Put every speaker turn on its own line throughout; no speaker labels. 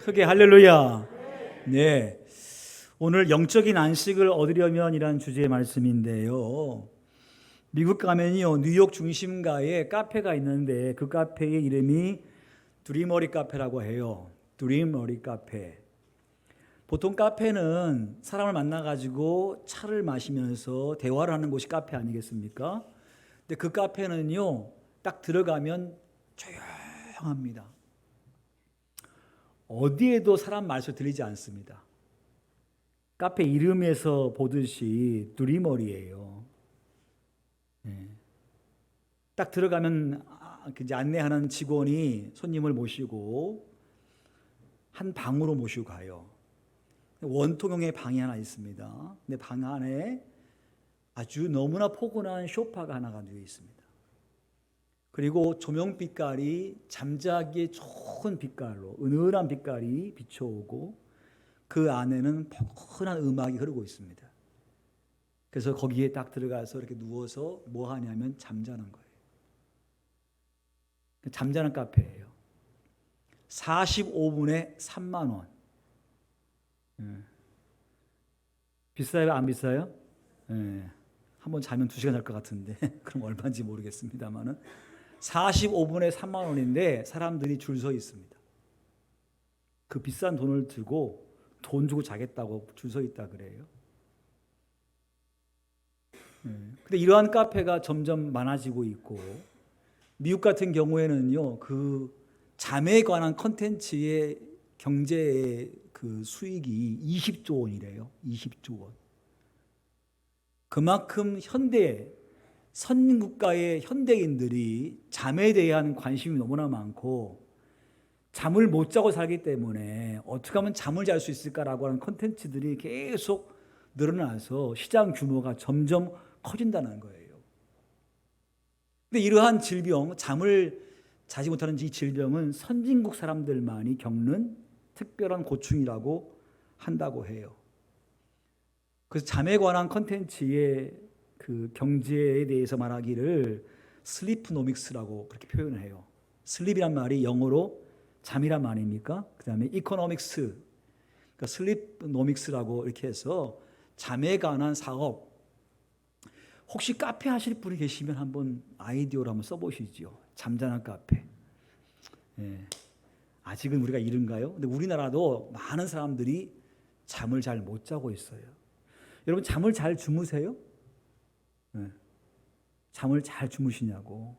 크게 할렐루야. 네. 오늘 영적인 안식을 얻으려면이란 주제의 말씀인데요. 미국 가면요, 뉴욕 중심가에 카페가 있는데 그 카페의 이름이 드림어리 카페라고 해요. 드림어리 카페. 보통 카페는 사람을 만나가지고 차를 마시면서 대화를 하는 곳이 카페 아니겠습니까? 근데 그 카페는요, 딱 들어가면 조용합니다. 어디에도 사람 말소리 들리지 않습니다. 카페 이름에서 보듯이 드림어리예요. 딱 들어가면 이제 안내하는 직원이 손님을 모시고 한 방으로 모시고 가요. 원통형의 방이 하나 있습니다. 근데 방 안에 아주 너무나 포근한 소파가 하나가 누워 있습니다. 그리고 조명 빛깔이 잠자기에 좋은 빛깔로 은은한 빛깔이 비춰오고 그 안에는 포근한 음악이 흐르고 있습니다. 그래서 거기에 딱 들어가서 이렇게 누워서 뭐 하냐면 잠자는 거예요. 잠자는 카페예요. 45분에 3만 원. 비싸요? 안 비싸요? 한번 자면 2시간 잘 것 같은데 그럼 얼마인지 모르겠습니다만은 45분에 3만 원인데 사람들이 줄 서 있습니다. 그 비싼 돈을 들고 돈 주고 자겠다고 줄 서 있다 그래요. 근데 이러한 카페가 점점 많아지고 있고 미국 같은 경우에는요, 그 잠에 관한 컨텐츠의 경제의 그 수익이 20조 원이래요. 20조 원. 그만큼 선진국가의 현대인들이 잠에 대한 관심이 너무나 많고 잠을 못 자고 살기 때문에 어떻게 하면 잠을 잘 수 있을까라고 하는 컨텐츠들이 계속 늘어나서 시장 규모가 점점 커진다는 거예요. 근데 이러한 질병, 잠을 자지 못하는 이 질병은 선진국 사람들만이 겪는 특별한 고충이라고 한다고 해요. 그래서 잠에 관한 컨텐츠의 그 경제에 대해서 말하기를 슬리프노믹스라고 그렇게 표현을 해요. 슬립이란 말이 영어로 잠이란 말입니까? 그 다음에 이코노믹스, 그러니까 슬립노믹스라고 이렇게 해서 잠에 관한 사업. 혹시 카페 하실 분이 계시면 한번 아이디어로 한번 써보시죠. 잠자는 카페. 아직은 우리가 이른가요? 근데 우리나라도 많은 사람들이 잠을 잘 못 자고 있어요. 여러분 잠을 잘 주무세요? 잠을 잘 주무시냐고.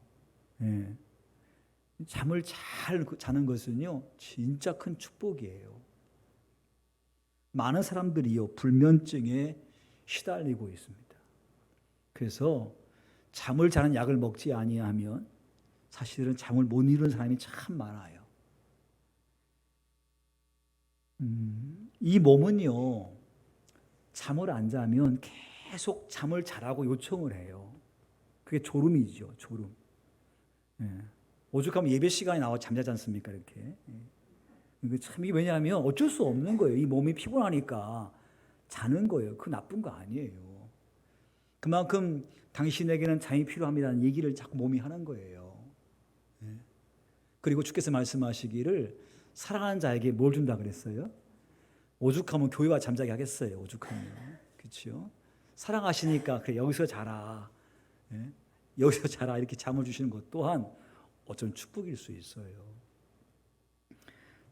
잠을 잘 자는 것은요, 진짜 큰 축복이에요. 많은 사람들이요, 불면증에 시달리고 있습니다. 그래서 잠을 자는 약을 먹지 아니하면 사실은 잠을 못 이루는 사람이 참 많아요. 이 몸은요, 잠을 안 자면 계속 잠을 자라고 요청을 해요. 그게 졸음이죠, 졸음. 오죽하면 예배 시간에 나와 잠자지 않습니까, 이렇게. 이게 참, 이게 왜냐하면 어쩔 수 없는 거예요. 이 몸이 피곤하니까 자는 거예요. 그 나쁜 거 아니에요. 그만큼 당신에게는 잠이 필요합니다는 얘기를 자꾸 몸이 하는 거예요. 그리고 주께서 말씀하시기를 사랑하는 자에게 뭘 준다 그랬어요? 오죽하면 교회와 잠자게 하겠어요. 오죽하면. 그렇죠? 사랑하시니까 그래, 여기서 자라. 여기서 자라 이렇게 잠을 주시는 것 또한 어쩌면 축복일 수 있어요.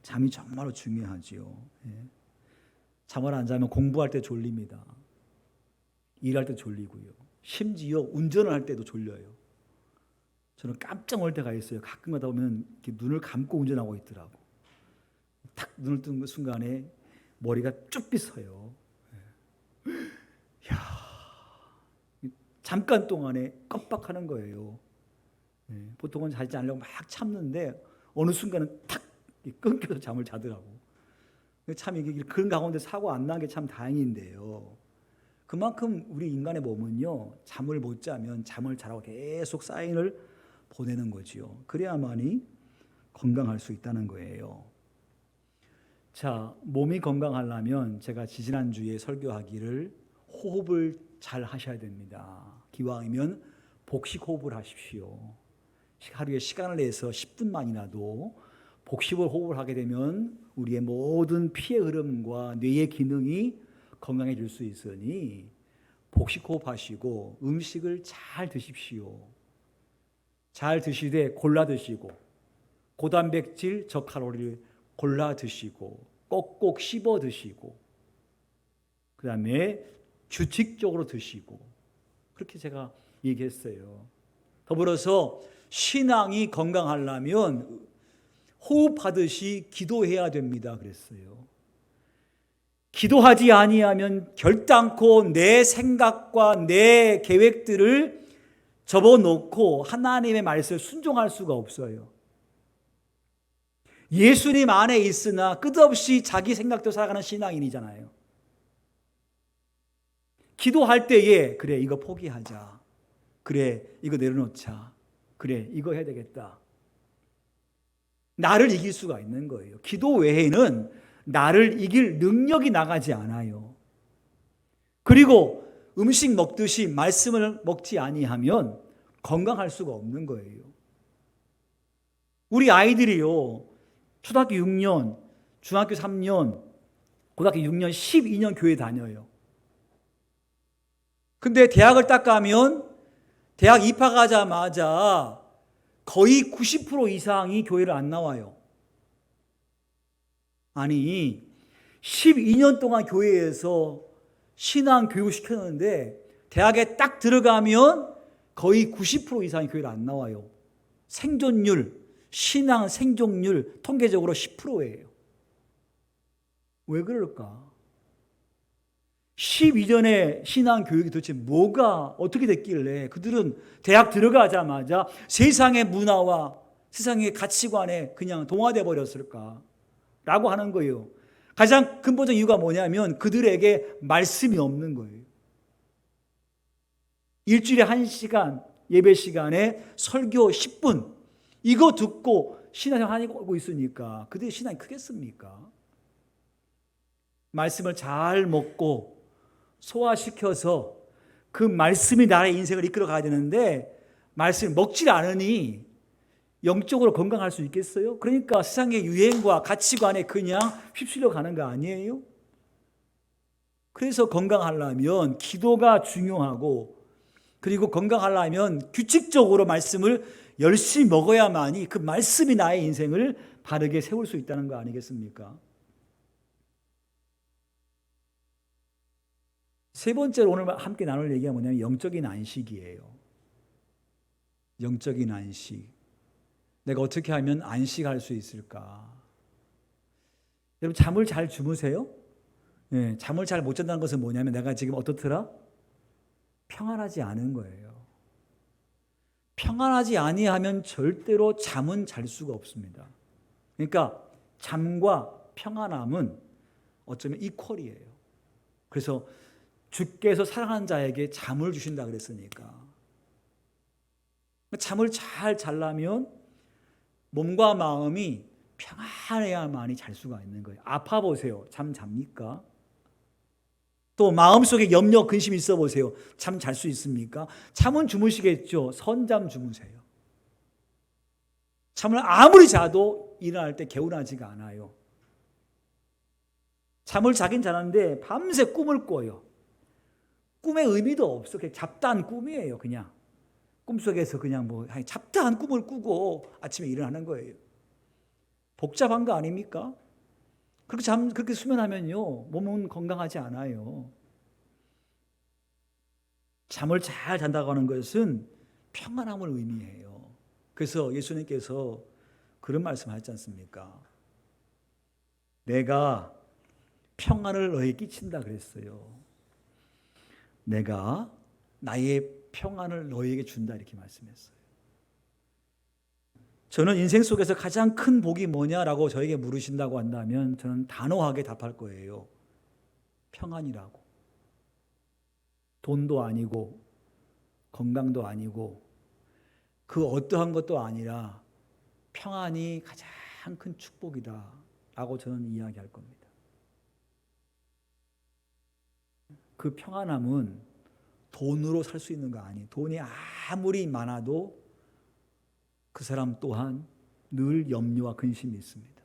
잠이 정말로 중요하지요. 잠을 안 자면 공부할 때 졸립니다. 일할 때 졸리고요. 심지어 운전을 할 때도 졸려요. 저는 깜짝 놀랄 때가 있어요. 가끔 가다 보면 이렇게 눈을 감고 운전하고 있더라고. 탁 눈을 뜬 순간에 머리가 쭉 비서요. 잠깐 동안에 깜빡하는 거예요. 보통은 자지 않으려고 막 참는데 어느 순간은 탁 끊겨서 잠을 자더라고. 참 이게 그런 가운데 사고 안 난 게 참 다행인데요. 그만큼 우리 인간의 몸은요, 잠을 못 자면 잠을 자라고 계속 사인을 보내는 거지요. 그래야만이 건강할 수 있다는 거예요. 자, 몸이 건강하려면 제가 지지난주에 설교하기를 호흡을 잘 하셔야 됩니다. 기왕이면 복식 호흡을 하십시오. 하루에 시간을 내서 10분만이라도 복식을 호흡을 하게 되면 우리의 모든 피의 흐름과 뇌의 기능이 건강해질 수 있으니 복식 호흡하시고 음식을 잘 드십시오. 잘 드시되 골라 드시고 고단백질 저칼로리를 골라 드시고 꼭꼭 씹어 드시고 그 다음에 규칙적으로 드시고 그렇게 제가 얘기했어요. 더불어서 신앙이 건강하려면 호흡하듯이 기도해야 됩니다 그랬어요. 기도하지 아니하면 결단코 내 생각과 내 계획들을 접어놓고 하나님의 말씀을 순종할 수가 없어요. 예수님 안에 있으나 끝없이 자기 생각대로 살아가는 신앙인이잖아요. 기도할 때에 그래 이거 포기하자. 그래 이거 내려놓자. 그래 이거 해야 되겠다. 나를 이길 수가 있는 거예요. 기도 외에는 나를 이길 능력이 나가지 않아요. 그리고 음식 먹듯이 말씀을 먹지 아니하면 건강할 수가 없는 거예요. 우리 아이들이요. 초등학교 6년, 중학교 3년, 고등학교 6년, 12년 교회 다녀요. 근데 대학을 딱 가면 대학 입학하자마자 거의 90% 이상이 교회를 안 나와요. 아니 12년 동안 교회에서 신앙 교육을 시켰는데 대학에 딱 들어가면 거의 90% 이상이 교회를 안 나와요. 생존율, 신앙 생존율 통계적으로 10%예요. 왜 그럴까? 12년의 신앙 교육이 도대체 뭐가 어떻게 됐길래 그들은 대학 들어가자마자 세상의 문화와 세상의 가치관에 그냥 동화돼 버렸을까? 라고 하는 거예요. 가장 근본적 이유가 뭐냐면 그들에게 말씀이 없는 거예요. 일주일에 1시간 예배 시간에 설교 10분 이거 듣고 신앙생활 하고 있으니까 그들의 신앙이 크겠습니까? 말씀을 잘 먹고 소화시켜서 그 말씀이 나의 인생을 이끌어 가야 되는데 말씀을 먹질 않으니 영적으로 건강할 수 있겠어요? 그러니까 세상의 유행과 가치관에 그냥 휩쓸려 가는 거 아니에요? 그래서 건강하려면 기도가 중요하고 그리고 건강하려면 규칙적으로 말씀을 열심히 먹어야만이 그 말씀이 나의 인생을 바르게 세울 수 있다는 거 아니겠습니까? 세 번째로 오늘 함께 나눌 얘기가 뭐냐면 영적인 안식이에요. 영적인 안식. 내가 어떻게 하면 안식할 수 있을까? 여러분 잠을 잘 주무세요? 네, 잠을 잘 못 잔다는 것은 뭐냐면 내가 지금 어떻더라? 평안하지 않은 거예요. 평안하지 아니하면 절대로 잠은 잘 수가 없습니다. 그러니까 잠과 평안함은 어쩌면 이퀄이에요. 그래서 주께서 사랑하는 자에게 잠을 주신다 그랬으니까. 잠을 잘 자려면 몸과 마음이 평안해야만이 잘 수가 있는 거예요. 아파 보세요. 잠 잡니까? 또 마음속에 염려, 근심이 있어 보세요. 잠 잘 수 있습니까? 잠은 주무시겠죠. 선잠 주무세요. 잠을 아무리 자도 일어날 때 개운하지가 않아요. 잠을 자긴 자는데 밤새 꿈을 꿔요. 꿈의 의미도 없어. 그냥 잡다한 꿈이에요. 그냥 꿈속에서 그냥 뭐 잡다한 꿈을 꾸고 아침에 일어나는 거예요. 복잡한 거 아닙니까? 그렇게 수면하면요 몸은 건강하지 않아요. 잠을 잘 잔다고 하는 것은 평안함을 의미해요. 그래서 예수님께서 그런 말씀하셨지 않습니까? 내가 평안을 너에게 끼친다 그랬어요. 내가 나의 평안을 너에게 준다 이렇게 말씀했어요. 저는 인생 속에서 가장 큰 복이 뭐냐라고 저에게 물으신다고 한다면 저는 단호하게 답할 거예요. 평안이라고. 돈도 아니고 건강도 아니고 그 어떠한 것도 아니라 평안이 가장 큰 축복이다 라고 저는 이야기할 겁니다. 그 평안함은 돈으로 살 수 있는 거 아니에요. 돈이 아무리 많아도 그 사람 또한 늘 염려와 근심이 있습니다.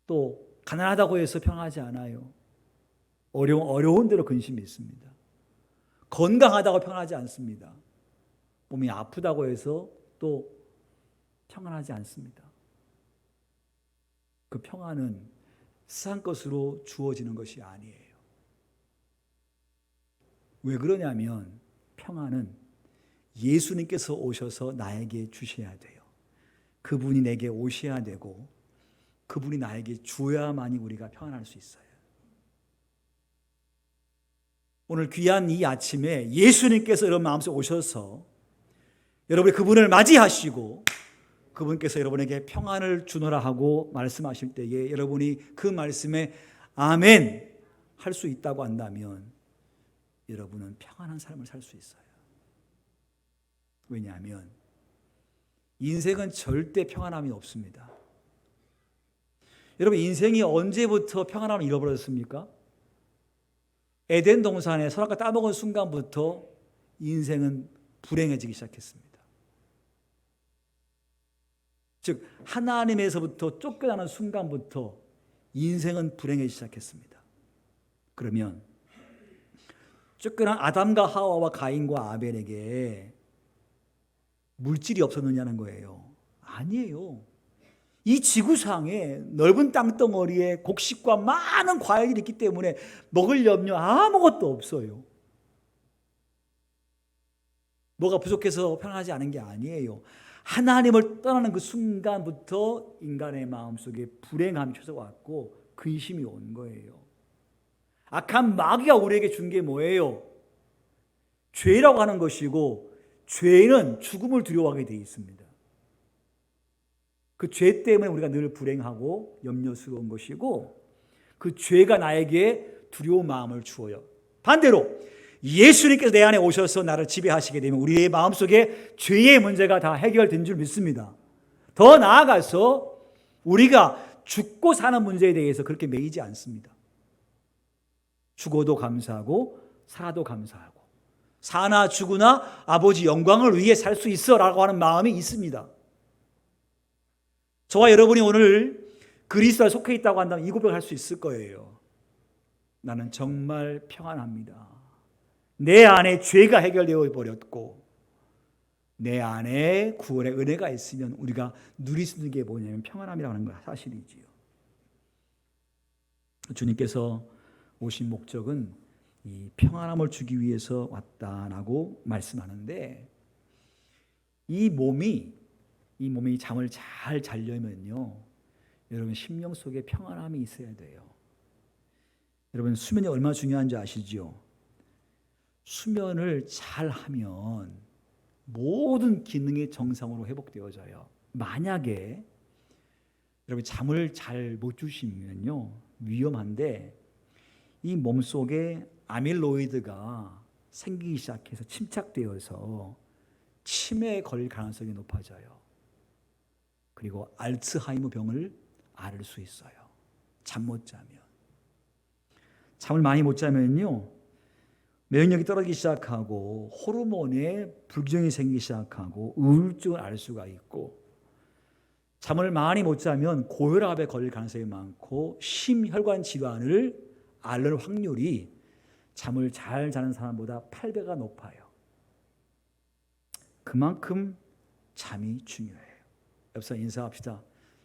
또 가난하다고 해서 평안하지 않아요. 어려운 대로 근심이 있습니다. 건강하다고 평안하지 않습니다. 몸이 아프다고 해서 또 평안하지 않습니다. 그 평안은 세상 것으로 주어지는 것이 아니에요. 왜 그러냐면 평안은 예수님께서 오셔서 나에게 주셔야 돼요. 그분이 내게 오셔야 되고 그분이 나에게 주어야만이 우리가 평안할 수 있어요. 오늘 귀한 이 아침에 예수님께서 여러분 마음속에 오셔서 여러분이 그분을 맞이하시고 그분께서 여러분에게 평안을 주노라 하고 말씀하실 때에 여러분이 그 말씀에 아멘 할 수 있다고 한다면 여러분은 평안한 삶을 살 수 있어요. 왜냐하면 인생은 절대 평안함이 없습니다. 여러분 인생이 언제부터 평안함을 잃어버렸습니까? 에덴 동산에 선악과 따먹은 순간부터 인생은 불행해지기 시작했습니다. 즉 하나님에서부터 쫓겨나는 순간부터 인생은 불행해지기 시작했습니다. 그러면 쫓겨난 아담과 하와와 가인과 아벨에게 물질이 없었느냐는 거예요. 아니에요. 이 지구상에 넓은 땅덩어리에 곡식과 많은 과일이 있기 때문에 먹을 염려 아무것도 없어요. 뭐가 부족해서 평안하지 않은 게 아니에요. 하나님을 떠나는 그 순간부터 인간의 마음속에 불행함이 찾아왔고 근심이 온 거예요. 악한 마귀가 우리에게 준 게 뭐예요? 죄라고 하는 것이고 죄는 죽음을 두려워하게 되어 있습니다. 그 죄 때문에 우리가 늘 불행하고 염려스러운 것이고 그 죄가 나에게 두려운 마음을 주어요. 반대로 예수님께서 내 안에 오셔서 나를 지배하시게 되면 우리의 마음속에 죄의 문제가 다 해결된 줄 믿습니다. 더 나아가서 우리가 죽고 사는 문제에 대해서 그렇게 매이지 않습니다. 죽어도 감사하고 살아도 감사하고 사나 죽으나 아버지 영광을 위해 살 수 있어 라고 하는 마음이 있습니다. 저와 여러분이 오늘 그리스도에 속해 있다고 한다면 이 고백을 할 수 있을 거예요. 나는 정말 평안합니다. 내 안에 죄가 해결되어 버렸고 내 안에 구원의 은혜가 있으면 우리가 누릴 수 있는 게 뭐냐면 평안함이라는 건 사실이지요. 주님께서 오신 목적은 이 평안함을 주기 위해서 왔다라고 말씀하는데 이 몸이 잠을 잘 자려면요 여러분 심령 속에 평안함이 있어야 돼요. 여러분 수면이 얼마나 중요한지 아시죠? 수면을 잘 하면 모든 기능이 정상으로 회복되어져요. 만약에 여러분 잠을 잘 못 주시면요 위험한데 이 몸속에 아밀로이드가 생기기 시작해서 침착되어서 치매에 걸릴 가능성이 높아져요. 그리고 알츠하이머 병을 앓을 수 있어요. 잠 못 자면. 잠을 많이 못 자면요 면역력이 떨어지기 시작하고 호르몬에 불균형이 생기기 시작하고 우울증을 앓을 수가 있고 잠을 많이 못 자면 고혈압에 걸릴 가능성이 많고 심혈관 질환을 앓을 확률이 잠을 잘 자는 사람보다 8배가 높아요. 그만큼 잠이 중요해요. 옆서 인사합시다.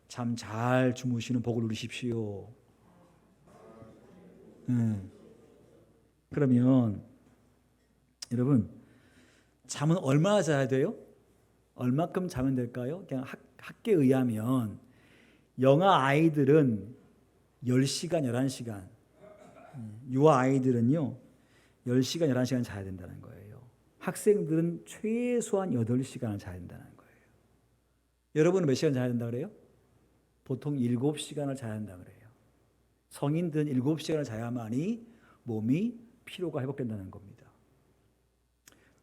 잠 잘 주무시는 복을 누리십시오. 그러면 여러분 잠은 얼마나 자야 돼요? 얼마큼 자면 될까요? 그냥 학계에 의하면 영아 아이들은 10시간, 11시간 유아 아이들은요 10시간, 11시간 자야 된다는 거예요. 학생들은 최소한 8시간을 자야 된다는 거예요. 여러분은 몇 시간 자야 된다 그래요? 보통 7시간을 자야 한다 그래요. 성인들은 7시간을 자야만이 몸이 피로가 회복된다는 겁니다.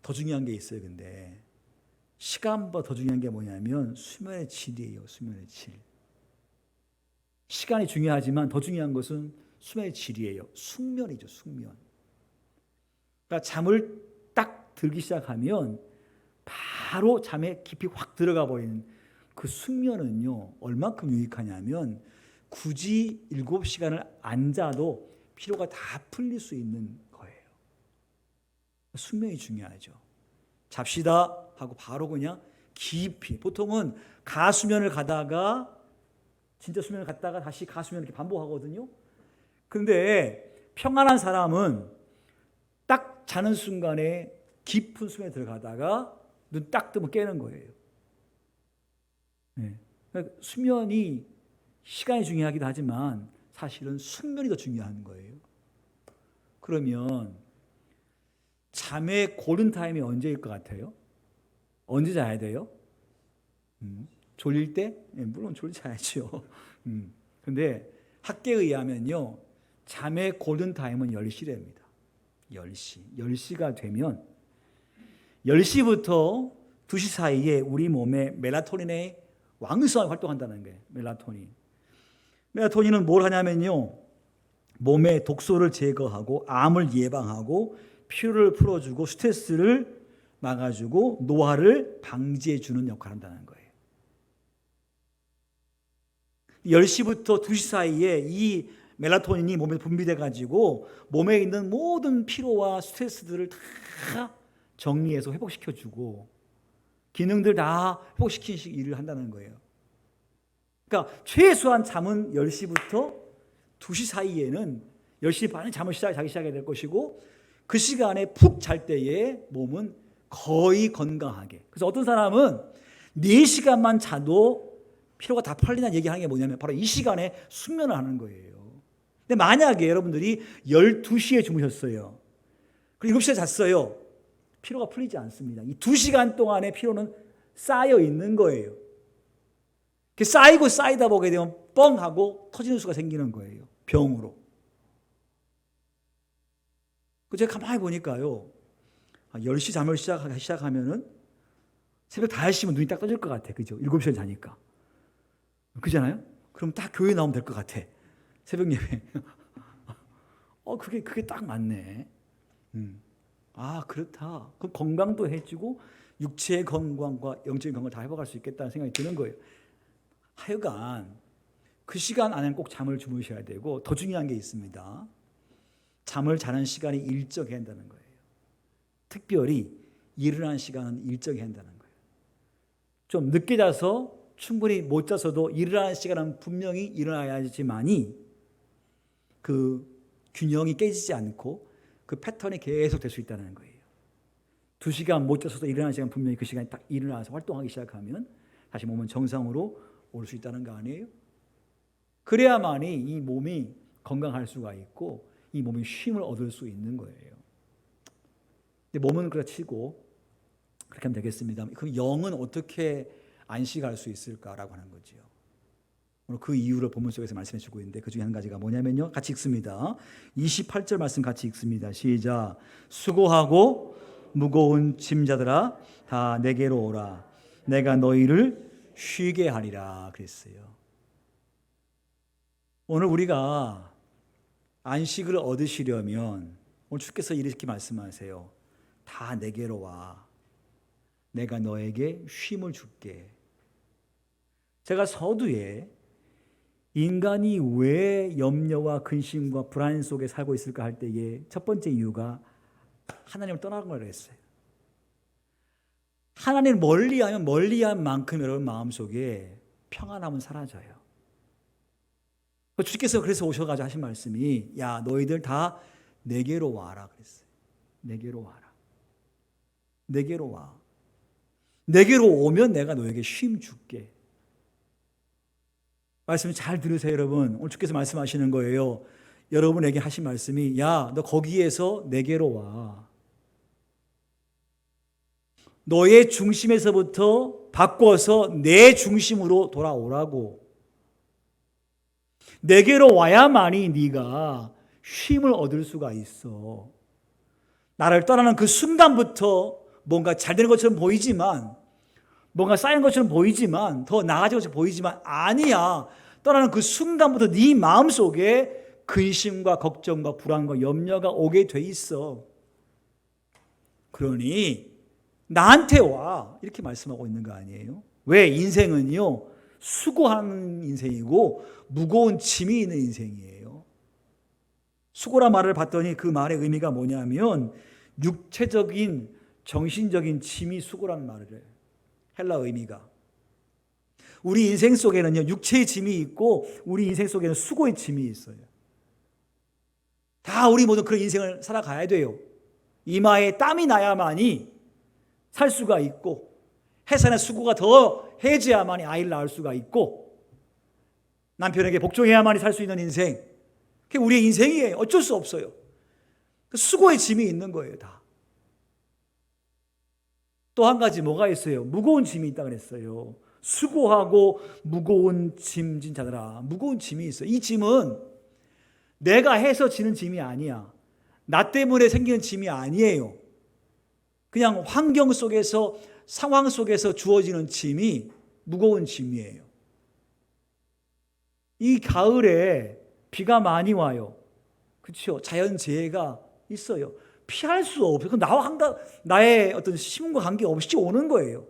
더 중요한 게 있어요. 근데 시간보다 더 중요한 게 뭐냐면 수면의 질이에요. 수면의 질. 시간이 중요하지만 더 중요한 것은 수면의 질이에요. 숙면이죠. 숙면. 그러니까 잠을 딱 들기 시작하면 바로 잠에 깊이 확 들어가 버리는 그 숙면은요, 얼마큼 유익하냐면 굳이 7시간을 안 자도 피로가 다 풀릴 수 있는 거예요. 숙면이 중요하죠. 잡시다 하고 바로 그냥 깊이, 보통은 가수면을 가다가 진짜 수면을 갔다가 다시 가수면을 이렇게 반복하거든요. 그런데 평안한 사람은 딱 자는 순간에 깊은 수면에 들어가다가 눈 딱 뜨면 깨는 거예요. 네. 그러니까 수면이 시간이 중요하기도 하지만 사실은 숙면이 더 중요한 거예요. 그러면 잠의 골든타임이 언제일 것 같아요? 언제 자야 돼요? 졸릴 때? 네, 물론 졸리 자야죠. 근데 학계에 의하면요, 잠의 골든타임은 10시랍니다. 10시. 10시가 되면 10시부터 2시 사이에 우리 몸에 멜라토닌의 왕성하게 활동한다는 거예요. 멜라토닌은 뭘 하냐면요, 몸의 독소를 제거하고 암을 예방하고 피로를 풀어주고 스트레스를 막아주고 노화를 방지해주는 역할을 한다는 거예요. 10시부터 2시 사이에 이 멜라토닌이 몸에 분비돼 가지고 몸에 있는 모든 피로와 스트레스들을 다 정리해서 회복시켜주고 기능들 다 회복시키는 일을 한다는 거예요. 그러니까 최소한 잠은 10시부터 2시 사이에는 10시 반에 잠을 자기 시작해야 될 것이고 그 시간에 푹 잘 때에 몸은 거의 건강하게. 그래서 어떤 사람은 4시간만 자도 피로가 다 풀린다는 얘기하는 게 뭐냐면 바로 이 시간에 숙면을 하는 거예요. 근데 만약에 여러분들이 12시에 주무셨어요. 그리고 7시에 잤어요. 피로가 풀리지 않습니다. 이 2시간 동안의 피로는 쌓여 있는 거예요. 쌓이고 쌓이다 보게 되면 뻥 하고 터지는 수가 생기는 거예요. 병으로. 제가 가만히 보니까요, 10시 잠을 시작하면은 새벽 5시면 눈이 딱 떠질 것 같아. 그죠? 7시에 자니까. 그잖아요? 그럼 딱 교회 나오면 될 것 같아. 새벽 예배. 그게 딱 맞네. 그렇다. 그럼 건강도 해주고 육체의 건강과 영적인 건강을 다 회복할 수 있겠다는 생각이 드는 거예요. 하여간 그 시간 안에는 꼭 잠을 주무셔야 되고 더 중요한 게 있습니다. 잠을 자는 시간이 일정해야 한다는 거예요. 특별히 일어나는 시간은 일정해야 한다는 거예요. 좀 늦게 자서 충분히 못 자서도 일어나는 시간은 분명히 일어나야지만이 그 균형이 깨지지 않고 그 패턴이 계속 될 수 있다는 거예요. 2시간 못 자서도 일어나는 시간 분명히 그 시간에 딱 일어나서 활동하기 시작하면 다시 몸은 정상으로 올 수 있다는 거 아니에요? 그래야만이 이 몸이 건강할 수가 있고 이 몸이 쉼을 얻을 수 있는 거예요. 근데 몸은 그렇치고 그렇게 하면 되겠습니다. 그럼 영은 어떻게 안식할 수 있을까라고 하는 거죠. 오늘 그 이유를 본문 속에서 말씀해 주고 있는데 그 중에 한 가지가 뭐냐면요. 같이 읽습니다. 28절 말씀 같이 읽습니다. 시작. 수고하고 무거운 짐자들아 다 내게로 오라. 내가 너희를 쉬게 하리라 그랬어요. 오늘 우리가 안식을 얻으시려면 오늘 주께서 이렇게 말씀하세요. 다 내게로 와. 내가 너에게 쉼을 줄게. 제가 서두에 인간이 왜 염려와 근심과 불안 속에 살고 있을까 할 때에 첫 번째 이유가 하나님을 떠나는 거라고 했어요. 하나님을 멀리하면 멀리한 만큼 여러분 마음속에 평안함은 사라져요. 주께서 그래서 오셔가지고 하신 말씀이 야 너희들 다 내게로 와라 그랬어요. 내게로 와라. 내게로 와. 내게로 오면 내가 너에게 쉼 줄게. 말씀 잘 들으세요 여러분. 오늘 주께서 말씀하시는 거예요. 여러분에게 하신 말씀이 야 너 거기에서 내게로 와. 너의 중심에서부터 바꿔서 내 중심으로 돌아오라고. 내게로 와야만이 네가 쉼을 얻을 수가 있어. 나를 떠나는 그 순간부터 뭔가 잘 되는 것처럼 보이지만 뭔가 쌓이는 것처럼 보이지만 더 나아지는 것처럼 보이지만 아니야. 떠나는 그 순간부터 네 마음속에 근심과 걱정과 불안과 염려가 오게 돼 있어. 그러니 나한테 와. 이렇게 말씀하고 있는 거 아니에요? 왜? 인생은요, 수고하는 인생이고 무거운 짐이 있는 인생이에요. 수고란 말을 봤더니 그 말의 의미가 뭐냐면 육체적인 정신적인 짐이 수고라는 말을 해요. 헬라 의미가. 우리 인생 속에는요, 육체의 짐이 있고 우리 인생 속에는 수고의 짐이 있어요. 다 우리 모두 그런 인생을 살아가야 돼요. 이마에 땀이 나야만이 살 수가 있고, 해산의 수고가 더 해져야만이 아이를 낳을 수가 있고, 남편에게 복종해야만이 살 수 있는 인생, 그게 우리의 인생이에요. 어쩔 수 없어요. 수고의 짐이 있는 거예요, 다. 또 한 가지 뭐가 있어요? 무거운 짐이 있다고 그랬어요. 수고하고 무거운 짐진 자들아. 무거운 짐이 있어요. 이 짐은 내가 해서 지는 짐이 아니야. 나 때문에 생기는 짐이 아니에요. 그냥 환경 속에서, 상황 속에서 주어지는 짐이 무거운 짐이에요. 이 가을에 비가 많이 와요. 그렇죠? 자연재해가 있어요. 피할 수 없어요. 나의 어떤 힘과 관계 없이 오는 거예요.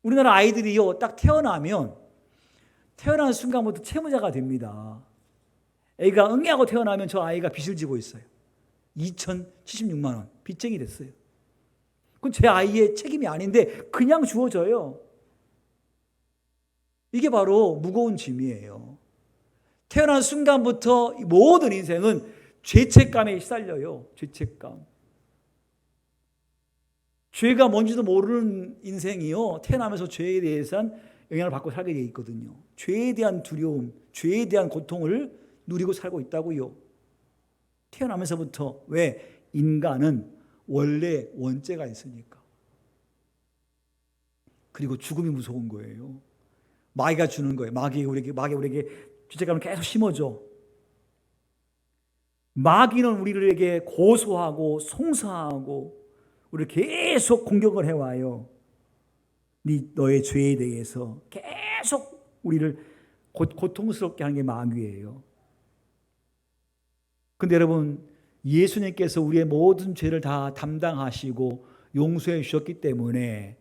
우리나라 아이들이요, 딱 태어나는 순간부터 채무자가 됩니다. 애가 응애하고 태어나면 저 아이가 빚을 지고 있어요. 2,076만 원 빚쟁이 됐어요. 그건 제 아이의 책임이 아닌데 그냥 주어져요. 이게 바로 무거운 짐이에요. 태어난 순간부터 모든 인생은 죄책감에 시달려요. 죄책감. 죄가 뭔지도 모르는 인생이요, 태어나면서 죄에 대해서는 영향을 받고 살게 돼 있거든요. 죄에 대한 두려움, 죄에 대한 고통을 누리고 살고 있다고요. 태어나면서부터. 왜? 인간은 원래 원죄가 있으니까. 그리고 죽음이 무서운 거예요. 마귀가 주는 거예요. 마귀가 우리에게 죄책감을 계속 심어줘. 마귀는 우리에게 고소하고 송사하고 우리를 계속 공격을 해와요. 너의 죄에 대해서 계속 우리를 고통스럽게 하는 게 마귀예요. 근데 여러분, 예수님께서 우리의 모든 죄를 다 담당하시고 용서해 주셨기 때문에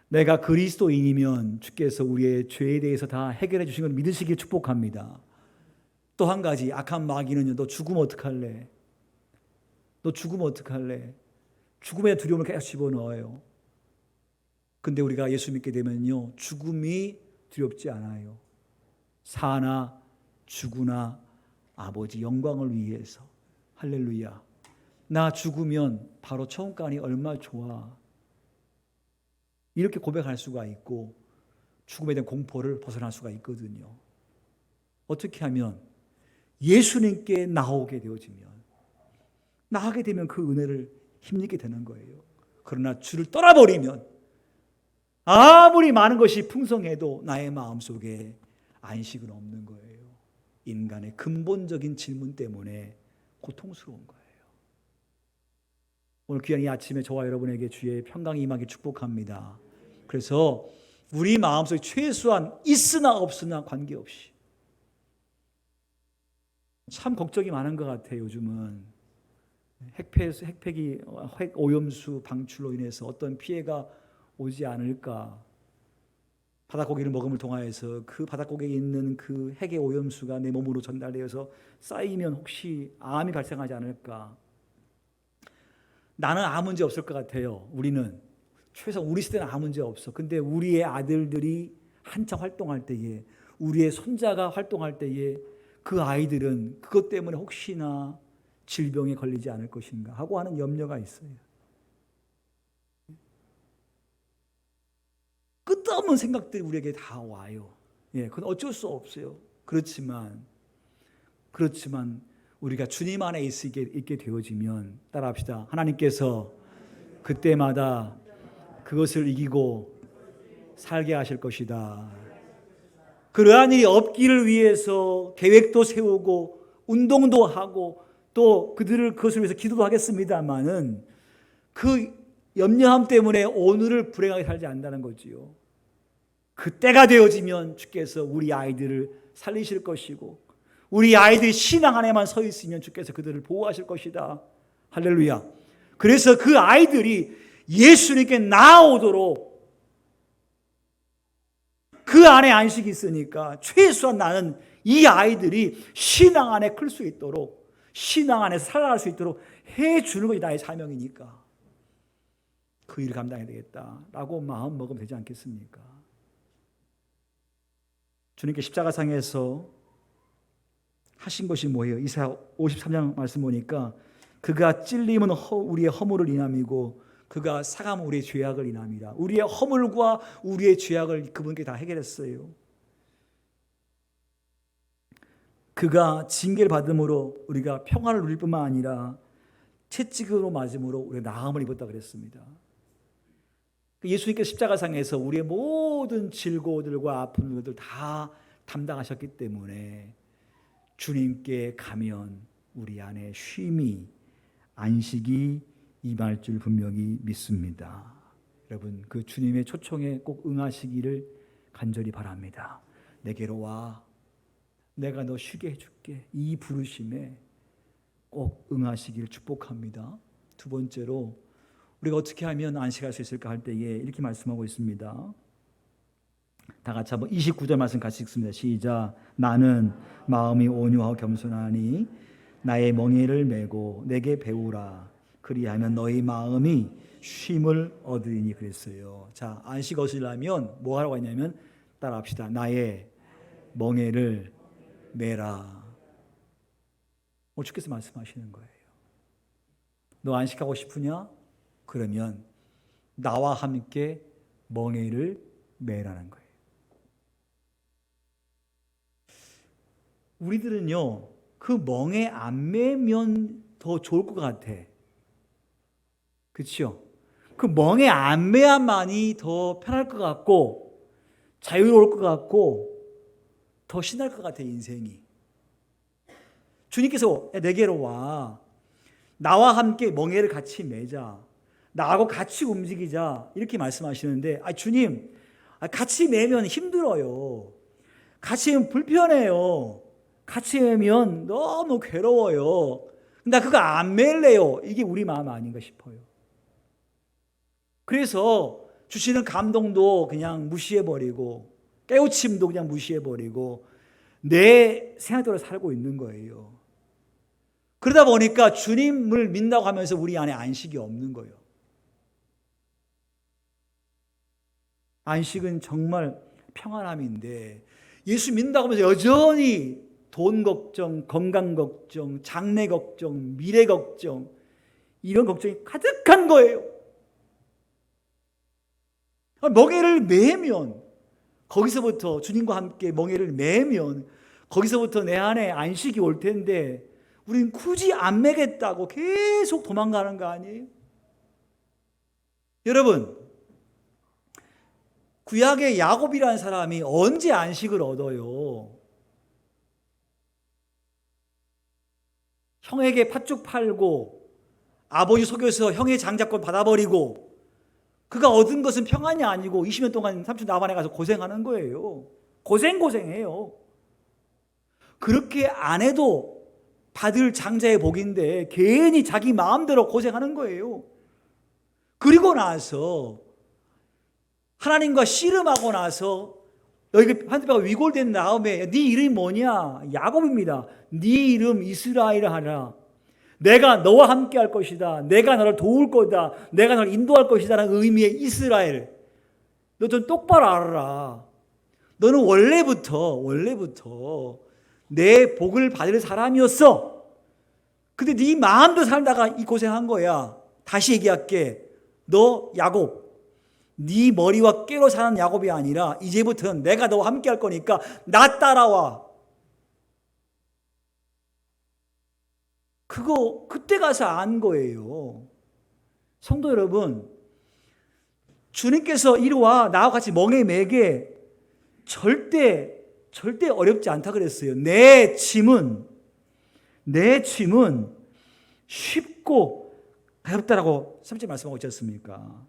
내가 그리스도인이면 주께서 우리의 죄에 대해서 다 해결해 주신 걸 믿으시길 축복합니다. 또 한 가지, 악한 마귀는요, 너 죽으면 어떡할래? 너 죽으면 어떡할래? 죽음의 두려움을 계속 집어넣어요. 근데 우리가 예수 믿게 되면요, 죽음이 두렵지 않아요. 사나 죽으나 아버지 영광을 위해서. 할렐루야. 나 죽으면 바로 천국 가니 얼마나 좋아. 이렇게 고백할 수가 있고 죽음에 대한 공포를 벗어날 수가 있거든요. 어떻게 하면? 예수님께 나오게 되어지면, 나가게 되면 그 은혜를 힘입게 되는 거예요. 그러나 주를 떠나버리면 아무리 많은 것이 풍성해도 나의 마음속에 안식은 없는 거예요. 인간의 근본적인 질문 때문에 고통스러운 거예요. 오늘 귀한 이 아침에 저와 여러분에게 주의 평강이 임하기 축복합니다. 그래서 우리 마음속에 최소한 있으나 없으나 관계없이, 참 걱정이 많은 것 같아요. 요즘은 핵 오염수 방출로 인해서 어떤 피해가 오지 않을까. 바닷고기를 먹음을 통하여서 그 바닷고기에 있는 그 핵의 오염수가 내 몸으로 전달되어서 쌓이면 혹시 암이 발생하지 않을까. 나는 아무 문제 없을 것 같아요. 우리는 최소한 우리 시대는 아무 문제 없어. 근데 우리의 아들들이 한창 활동할 때에, 우리의 손자가 활동할 때에 그 아이들은 그것 때문에 혹시나 질병에 걸리지 않을 것인가 하고 하는 염려가 있어요. 끝없는 생각들이 우리에게 다 와요. 그건 어쩔 수 없어요. 그렇지만 우리가 주님 안에 있게 되어지면, 따라합시다. 하나님께서 그때마다 그것을 이기고 살게 하실 것이다. 그러한 일이 없기를 위해서 계획도 세우고 운동도 하고 또 그것을 위해서 기도도 하겠습니다만은 그 염려함 때문에 오늘을 불행하게 살지 않는다는 거지요. 그때가 되어지면 주께서 우리 아이들을 살리실 것이고, 우리 아이들이 신앙 안에만 서 있으면 주께서 그들을 보호하실 것이다. 할렐루야. 그래서 그 아이들이 예수님께 나아오도록 그 안에 안식이 있으니까 최소한 나는 이 아이들이 신앙 안에 클 수 있도록, 신앙 안에서 살아갈 수 있도록 해주는 것이 나의 사명이니까 그 일을 감당해야 되겠다라고 마음 먹으면 되지 않겠습니까? 주님께 십자가상에서 하신 것이 뭐예요? 이사야 53장 말씀 보니까 그가 찔림은 우리의 허물을 인함이고 그가 사감은 우리의 죄악을 인함이라. 우리의 허물과 우리의 죄악을 그분께 다 해결했어요. 그가 징계를 받음으로 우리가 평안을 누릴 뿐만 아니라 채찍으로 맞음으로 우리가 나음을 입었다 그랬습니다. 예수님께서 십자가상에서 우리의 모든 질고들과 아픔들을 다 담당하셨기 때문에 주님께 가면 우리 안에 쉼이, 안식이 임할 줄 분명히 믿습니다. 여러분, 그 주님의 초청에 꼭 응하시기를 간절히 바랍니다. 내게로 와, 내가 너 쉬게 해줄게. 이 부르심에 꼭 응하시기를 축복합니다. 두 번째로 우리가 어떻게 하면 안식할 수 있을까 할 때에 이렇게 말씀하고 있습니다. 다 같이 한번 29절 말씀 같이 읽습니다. 시작. 나는 마음이 온유하고 겸손하니 나의 멍에를 메고 내게 배우라. 그리하면 너희 마음이 쉼을 얻으리니 그랬어요. 자, 안식 얻으려면 뭐 하라고 했냐면 따라합시다. 나의 멍에를 메라. 주께서 말씀하시는 거예요. 너 안식하고 싶으냐? 그러면 나와 함께 멍에를 메라는 거예요. 우리들은요, 그 멍에 안 매면 더 좋을 것 같아. 그렇죠? 그 멍에 안 매야만이 더 편할 것 같고 자유로울 것 같고 더 신날 것 같아, 인생이. 주님께서 내게로 와, 나와 함께 멍에를 같이 매자, 나하고 같이 움직이자, 이렇게 말씀하시는데, 주님, 같이 매면 힘들어요. 같이 매면 불편해요. 같이 매면 너무 괴로워요. 나 그거 안 맬래요. 이게 우리 마음 아닌가 싶어요. 그래서 주시는 감동도 그냥 무시해버리고 깨우침도 그냥 무시해버리고 내 생각대로 살고 있는 거예요. 그러다 보니까 주님을 믿는다고 하면서 우리 안에 안식이 없는 거예요. 안식은 정말 평안함인데 예수 믿는다고 하면서 여전히 돈 걱정, 건강 걱정, 장래 걱정, 미래 걱정, 이런 걱정이 가득한 거예요. 멍에를 매면, 거기서부터 주님과 함께 멍에를 매면 거기서부터 내 안에 안식이 올 텐데 우리는 굳이 안 매겠다고 계속 도망가는 거 아니에요? 여러분, 구약의 야곱이라는 사람이 언제 안식을 얻어요? 형에게 팥죽 팔고 아버지 속여서 형의 장자권 받아버리고 그가 얻은 것은 평안이 아니고 20년 동안 삼촌 나반에 가서 고생하는 거예요. 고생해요. 그렇게 안 해도 받을 장자의 복인데 괜히 자기 마음대로 고생하는 거예요. 그리고 나서 하나님과 씨름하고 나서 여기 한대가 위골된 다음에 네 이름이 뭐냐? 야곱입니다. 네 이름 이스라엘 하라. 내가 너와 함께 할 것이다. 내가 너를 도울 거다. 내가 너를 인도할 것이다 라는 의미의 이스라엘. 너 좀 똑바로 알아라. 너는 원래부터 내 복을 받을 사람이었어. 근데 네 마음대로 살다가 이 고생한 거야. 다시 얘기할게. 너 야곱. 네 머리와 깨로 사는 야곱이 아니라 이제부터는 내가 너와 함께 할 거니까 나 따라와. 그거 그때 가서 안 거예요. 성도 여러분, 주님께서 이리 와 나와 같이 멍에 매게 절대 어렵지 않다 그랬어요. 내 짐은 쉽고 가볍다라고 3절 말씀하고 있지 않습니까?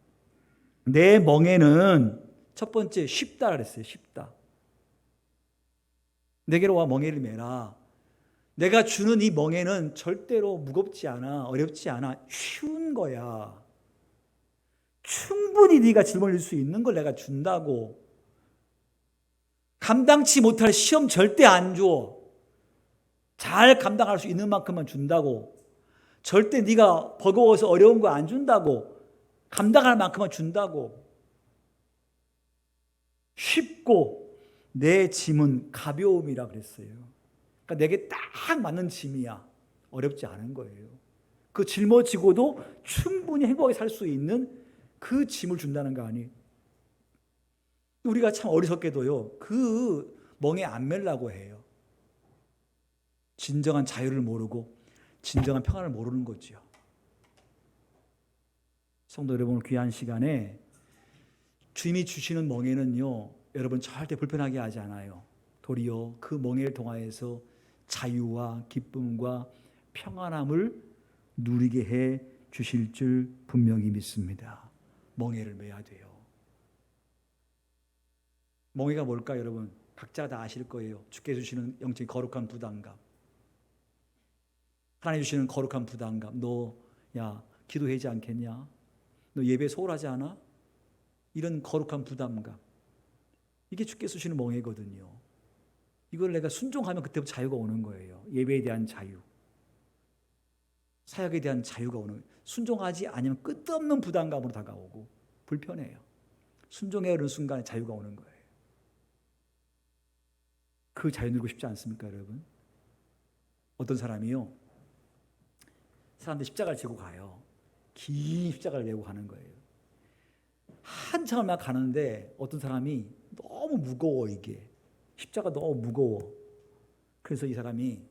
내 멍에는 첫 번째 쉽다 그랬어요. 쉽다. 내게로 와 멍에를 매라. 내가 주는 이 멍에는 절대로 무겁지 않아, 어렵지 않아, 쉬운 거야. 충분히 네가 짊어질 수 있는 걸 내가 준다고. 감당치 못할 시험 절대 안 줘. 잘 감당할 수 있는 만큼만 준다고. 절대 네가 버거워서 어려운 거 안 준다고. 감당할 만큼만 준다고. 쉽고 내 짐은 가벼움이라 그랬어요. 그러니까 내게 딱 맞는 짐이야. 어렵지 않은 거예요. 그 짊어지고도 충분히 행복하게 살 수 있는 그 짐을 준다는 거 아니에요. 우리가 참 어리석게도요, 그 멍에 안 멜라고 해요. 진정한 자유를 모르고 진정한 평안을 모르는 거죠. 성도 여러분, 귀한 시간에 주님이 주시는 멍에는요, 여러분 절대 불편하게 하지 않아요. 도리어 그 멍에를 통하여서 자유와 기쁨과 평안함을 누리게 해 주실 줄 분명히 믿습니다. 멍에를 매야 돼요. 멍에가 뭘까 여러분? 각자 다 아실 거예요. 주께 주시는 영적인 거룩한 부담감. 하나님 주시는 거룩한 부담감. 너 기도하지 않겠냐? 너 예배 소홀하지 않아? 이런 거룩한 부담감. 이게 주께서 주시는 멍에거든요. 이걸 내가 순종하면 그때부터 자유가 오는 거예요. 예배에 대한 자유, 사역에 대한 자유가 오는 거예요. 순종하지 않으면 끝없는 부담감으로 다가오고 불편해요. 순종해야 하는 순간에 자유가 오는 거예요. 그 자유 누리고 싶지 않습니까 여러분? 어떤 사람이요, 사람들이 십자가를 지고 가요. 긴 십자가를 메고 가는 거예요. 한참을 막 가는데 어떤 사람이 너무 무거워, 이게 십자가 너무 무거워. 그래서 이 사람이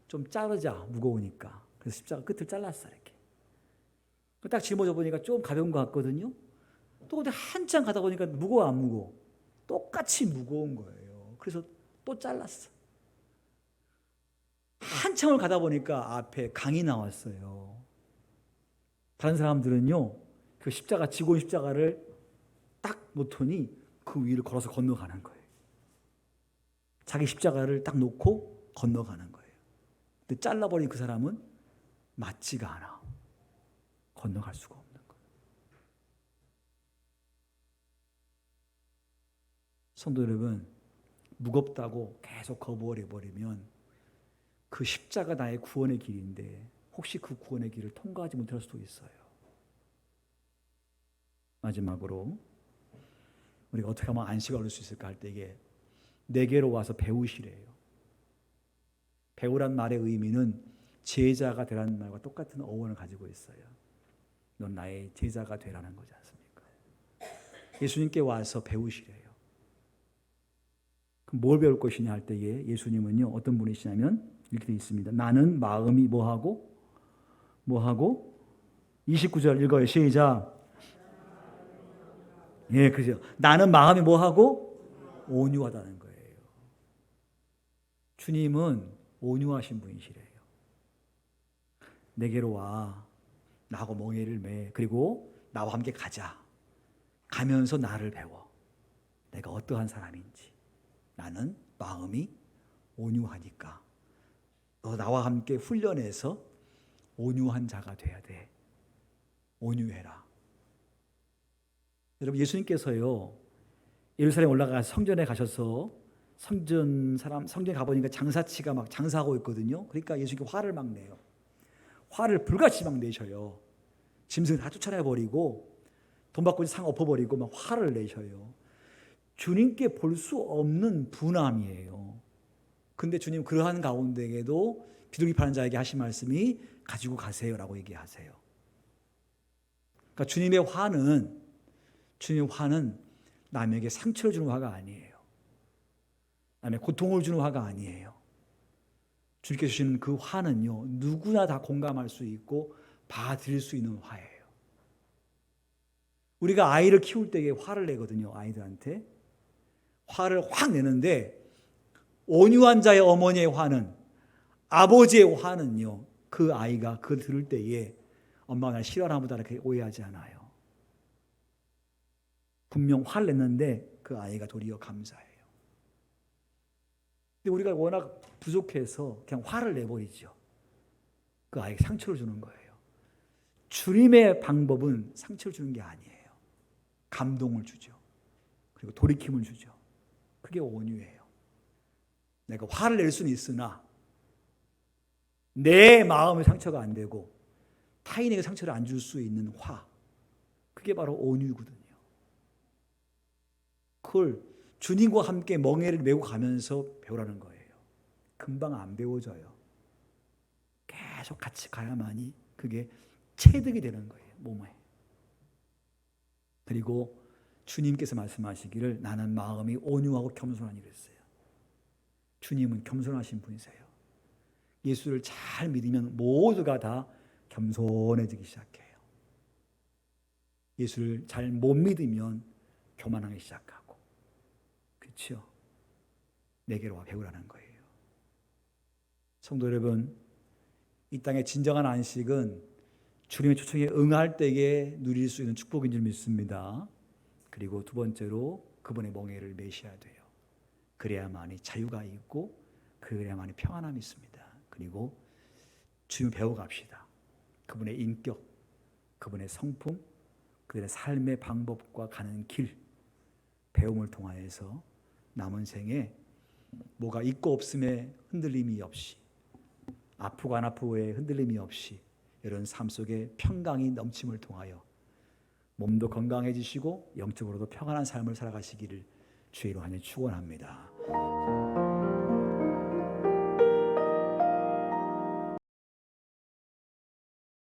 좀 자르자, 무거우니까. 그래서 십자가 끝을 잘랐어. 이렇게 딱 짊어져 보니까 좀 가벼운 것 같거든요. 또 근데 한참 가다 보니까 무거워 안 무거워? 똑같이 무거운 거예요. 그래서 또 잘랐어. 한참을 가다 보니까 앞에 강이 나왔어요. 다른 사람들은요, 그 십자가, 지고 있는 십자가를 딱 놓더니 그 위를 걸어서 건너가는 거예요. 자기 십자가를 딱 놓고 건너가는 거예요. 근데 잘라버린 그 사람은 맞지가 않아. 건너갈 수가 없는 거예요. 성도 여러분, 무겁다고 계속 거부해버리면 그 십자가 나의 구원의 길인데 혹시 그 구원의 길을 통과하지 못할 수도 있어요. 마지막으로 우리가 어떻게 하면 안식을 얻을 수 있을까 할 때 이게 내게로 와서 배우시래요. 배우란 말의 의미는 제자가 되라는 말과 똑같은 어원을 가지고 있어요. 넌 나의 제자가 되라는 거지 않습니까? 예수님께 와서 배우시래요. 그럼 뭘 배울 것이냐 할 때에 예수님은요, 어떤 분이시냐면 이렇게 되어 있습니다. 나는 마음이 뭐하고 29절 읽어요. 시작. 예, 그죠. 나는 마음이 뭐하고 온유하다는 거예요. 주님은 온유하신 분이시래요. 내게로 와. 나하고 멍에를 매. 그리고 나와 함께 가자. 가면서 나를 배워. 내가 어떠한 사람인지. 나는 마음이 온유하니까 너 나와 함께 훈련해서 온유한 자가 돼야 돼. 온유해라. 여러분, 예수님께서요, 예루살렘 올라가서 성전에 가셔서 성전에 가보니까 장사치가 막 장사하고 있거든요. 그러니까 예수님께 화를 막 내요. 화를 불같이 막 내셔요. 짐승 다 쫓아내버리고 돈 받고 상 엎어버리고 막 화를 내셔요. 주님께 볼 수 없는 분함이에요. 근데 주님 그러한 가운데에도 비둘기 파는 자에게 하신 말씀이 가지고 가세요라고 얘기하세요. 그러니까 주님의 화는 남에게 상처를 주는 화가 아니에요. 남의 고통을 주는 화가 아니에요. 주님께 주시는 그 화는요, 누구나 다 공감할 수 있고 받아들일 수 있는 화예요. 우리가 아이를 키울 때에 화를 내거든요. 아이들한테 화를 확 내는데 온유한 자의 어머니의 화는, 아버지의 화는요, 그 아이가 그걸 들을 때에 엄마가 날 싫어하나 보다 이렇게 오해하지 않아요. 분명 화를 냈는데 그 아이가 도리어 감사해요. 근데 우리가 워낙 부족해서 그냥 화를 내버리죠. 그 아이에게 상처를 주는 거예요. 주님의 방법은 상처를 주는 게 아니에요. 감동을 주죠. 그리고 돌이킴을 주죠. 그게 온유예요. 내가 화를 낼 수는 있으나 내 마음의 상처가 안 되고 타인에게 상처를 안 줄 수 있는 화, 그게 바로 온유거든요. 그걸 주님과 함께 멍에를 메고 가면서 배우라는 거예요. 금방 안 배워져요. 계속 같이 가야만이 그게 체득이 되는 거예요, 몸에. 그리고 주님께서 말씀하시기를 나는 마음이 온유하고 겸손하니 그랬어요. 주님은 겸손하신 분이세요. 예수를 잘 믿으면 모두가 다 겸손해지기 시작해요. 예수를 잘 못 믿으면 교만하기 시작하고, 그렇죠? 내게로 와 배우라는 거예요. 성도 여러분, 이 땅의 진정한 안식은 주님의 초청에 응할 때에 누릴 수 있는 축복인 줄 믿습니다. 그리고 두 번째로 그분의 멍에를 메셔야 돼요. 그래야만이 자유가 있고 그래야만이 평안함이 있습니다. 그리고 주님을 배워갑시다. 그분의 인격, 그분의 성품, 그들의 삶의 방법과 가는 길, 배움을 통하여서 남은 생에 뭐가 있고 없음에 흔들림이 없이, 아프고 안 아프고에 흔들림이 없이 이런 삶 속에 평강이 넘침을 통하여 몸도 건강해지시고 영적으로도 평안한 삶을 살아가시기를 주의 이름으로 축원합니다.